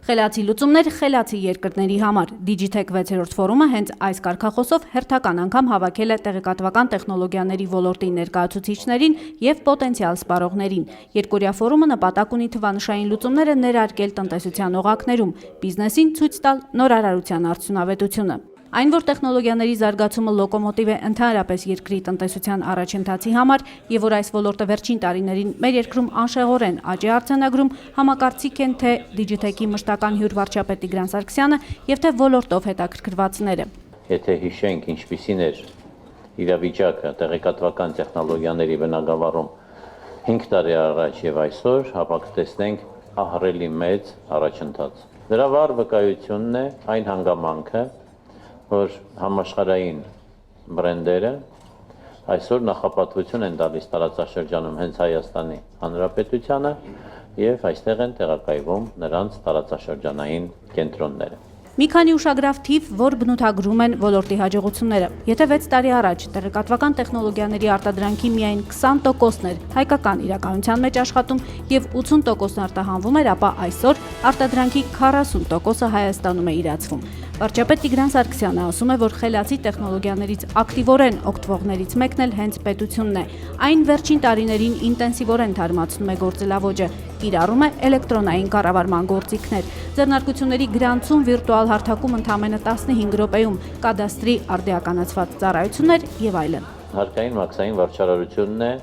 Խելացի լուծումներ խելացի երկրների համար։ Digitech 6-րդ ֆորումը հենց այս կարգախոսով հերթական անգամ հավաքել է տեղեկատվական տեխնոլոգիաների ոլորտի ներկայացուցիչներին եւ պոտենցիալ սպառողներին։ Երկօրյա ֆորումը նպատակ ունի թվանշային լուծումները ներարկել տնտեսության օղակներում, բիզնեսին ցույց տալ նորարարության արդյունավետությունը։ Այն, որ տեխնոլոգիաների զարգացումը լոկոմոտիվ է ընդհանրապես երկրի տնտեսության առաջընթացի համար եւ որ այս ոլորտը վերջին տարիներին մեր երկրում անշեղորեն աճ է արձանագրում, համակարծիք են թե Digitech-ի մշտական հյուր վարչապետ Տիգրան Սարգսյանը եւ թե ոլորտով հետաքրքրվածները։ Եթե հիշենք ինչպիսին էր իրավիճակը տեղեկատվական տեխնոլոգիաների բնագավառում 5 տարի առաջ եւ այսօր, ապա կտեսնենք ահռելի մեծ առաջընթաց։ Դրա վառ վկայությունն է այն հանգամանքը, որ համաշխարհային բրենդերը այսօր նախապատվություն են տալիս տարածաշրջանում հենց Հայաստանի Հանրապետությանը եւ այստեղ են տեղակայվում նրանց տարածաշրջանային կենտրոնները։ Մի քանի ուշագրավ թիվ, որ բնութագրում են ոլորտի հաջողությունները։ Եթե 6 տարի առաջ տեղեկատվական տեխնոլոգիաների արտադրանքի միայն 20%-ն էր հայկական իրականության մեջ աշխատում եւ 80%-ն արտահանվում էր, ապա այսօր արտադրանքի 40%-ը Հայաստանում է իրացվում։ Վարչապետ Տիգրան Սարգսյանը ասում է, որ խելացի տեխնոլոգիաներից ակտիվորեն օգտվողներից մեկն էլ հենց պետությունն է։ Այն վերջին տարիներին ինտենսիվորեն թարմացնում է գործելավոճը, կիրառում է էլեկտրոնային կառավարման գործիքներ, ձեռնարկությունների գրանցում, վիրտուալ հարթակում ընդամենը 15 րոպեում, կադաստրի արդիականացված ծառայություններ եւ այլն։ Հարկային մաքսային վարչարարությունն է,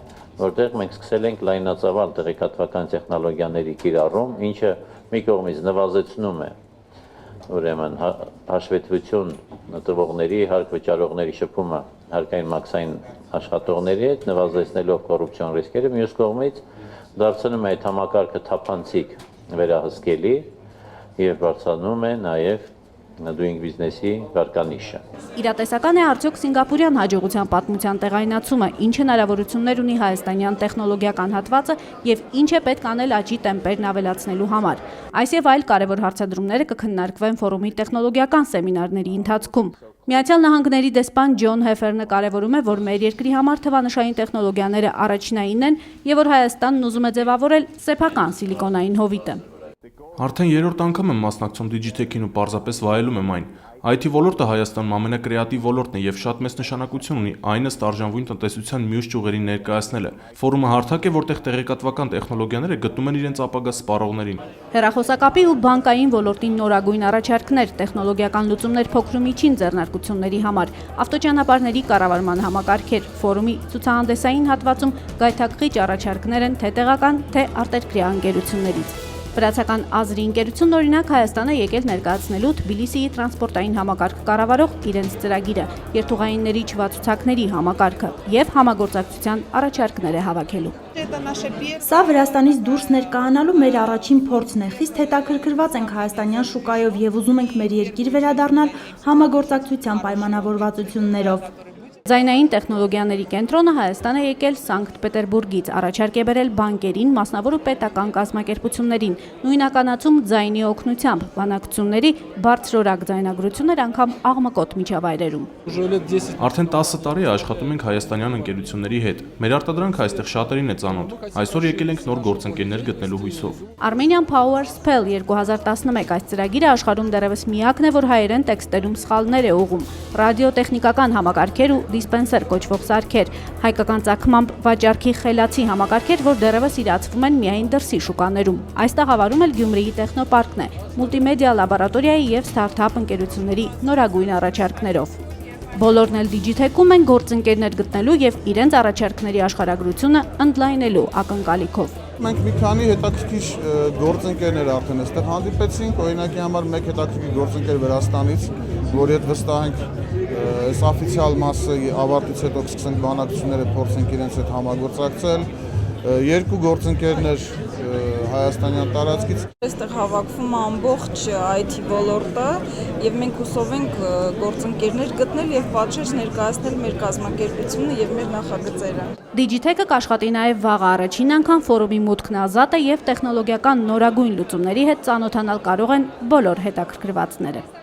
որտեղ մենք սկսել ենք լայնածավալ տեղեկատվական տեխնոլոգիաների կիրառում, ինչը մի կողմից նվազեցնում է ուրեմն հաշվետվություն տվողների, հարկ վճարողների շփումը հարկային մաքսային աշխատողների հետ, նվազեցնելով կոռուպցիոն ռիսկերը, մյուս կողմից դարձնում է այդ համակարգը թափանցիկ վերահսկելի եւ բարձրանում է նաեւ doing business-ի վարկանիշը։ Իրատեսական է արդյոք սինգապուրյան հաջողության պատմության տեղայնացումը, ինչ հնարավորություններ ունի հայաստանյան տեխնոլոգիական հատվածը եւ ինչ է պետք անել աճի տեմպերն ավելացնելու համար։ Այս եւ այլ կարևոր հարցադրումները կքննարկվեն ֆորումի տեխնոլոգիական սեմինարների ընթացքում։ Միացյալ Նահանգների դեսպան Ջոն Հեֆերնը կարևորում է, որ մեր երկրի համար թվանշային տեխնոլոգիաները առաջնային են եւ որ Հայաստանն ուզում է ձևավորել սեփական սիլիկոնային հովիտը։ Արդեն երրորդ անգամ եմ մասնակցում Digitech-ին ու պարզապես վայելում եմ այն։ IT ոլորտը Հայաստանում ամենակրեատիվ ոլորտն է եւ շատ մեծ նշանակություն ունի այն ըստ արժանվույն տնտեսության մյուս ճյուղերին ներկայացնելը։ Ֆորումը հարթակ է, որտեղ տեղեկատվական տեխնոլոգիաները գտնում են իրենց ապագա սպառողներին։ Հեռախոսակապի ու բանկային ոլորտի նորագույն առաջարկներ, տեխնոլոգիական լուծումներ փոքր ու միջին ձեռնարկությունների համար, ավտոճանապարհների կառավարման համակարգեր, ֆորումի ցուցահանդեսային հատվածում գայթակղիչ առաջարկներ են թե տեղական, թե արտերկրյա ընկերություններից։ Վրացական Ազրի ընկերությունն օրինակ Հայաստանը եկել ներկայացնելու Թբիլիսիի տրանսպորտային համակարգ կառավարող իրենց ծրագիրը, երթուղայինների չվացուցակների համակարգը եւ համագործակցության առաջարկներ է հավաքելու։ Սա Վրաստանից դուրս ներկայանալու մեր առաջին փորձն է։ Խիստ հետաքրքրված ենք հայաստանյան շուկայով եւ ուզում ենք մեր երկիր վերադառնալ համագործակցության պայմանավորվածություններով։ Ձայնային տեխնոլոգիաների կենտրոնը Հայաստան է եկել Սանկտ Պետերբուրգից, առաջարկ է բերել բանկերին, մասնավոր ու պետական կազմակերպություններին, նույնականացում ձայնի օգնությամբ, բանակցությունների բարձրորակ ձայնագրություններ անգամ աղմկոտ միջավայրերում։ Արդեն 10 տարի է աշխատում ենք հայաստանյան ընկերությունների հետ։ Մեր արտադրանքը այստեղ շատերին է ծանոթ։ Այսօր եկել ենք նոր գործընկերներ գտնելու հույսով։ Armenian Power Spell 2011 այս ծրագիրը աշխարհում դեռևս միակն է, որ հայերեն տեքստերում սխալներ է ուղղում։ Ռադիոտեխնիկական համակարգեր ու դիսպենսեր կոչվող սարքեր, հայկական ծագմամբ վաճառքի խելացի համակարգեր, որ դեռևս իրացվում են միայն դրսի շուկաներում։ Այս տաղավարում էլ Գյումրիի տեխնոպարկն է, մուլտիմեդիա լաբորատորիայի եւ ստարտափ ընկերությունների նորագույն առաջարկներով։ Բոլորն էլ Digitech-ում են գործընկերներ գտնելու եւ իրենց առաջարկների աշխարհագրությունը ընդլայնելու ակնկալիքով։ Մենք մի քանի հետաքրքիր գործընկերներ արդեն այստեղ հանդիպեցինք, օրինակի համար մեկ հետաքրքիր գործընկեր Վրաստանից, որի հետ վստահ ենք այս օֆիցիալ մասը ավարտից հետո կսկսենք բանակցությունները, փորձենք իրենց հետ համագործակցել։ Երկու գործընկերներ հայաստանյան տարածքից։ Այստեղ հավաքվում է ամբողջ IT ոլորտը եւ մենք հուսով ենք գործընկերներ գտնել եւ պատշաճ ներկայացնել մեր կազմակերպությունը եւ մեր նախագծերը։ Digitech-ը կաշխատի նաեւ վաղը առաջին անգամ ֆորումի մուտքն ազատ է եւ տեխնոլոգիական նորագույն լուծումների հետ ծանոթանալ կարող են բոլոր հետաքրքրվածները։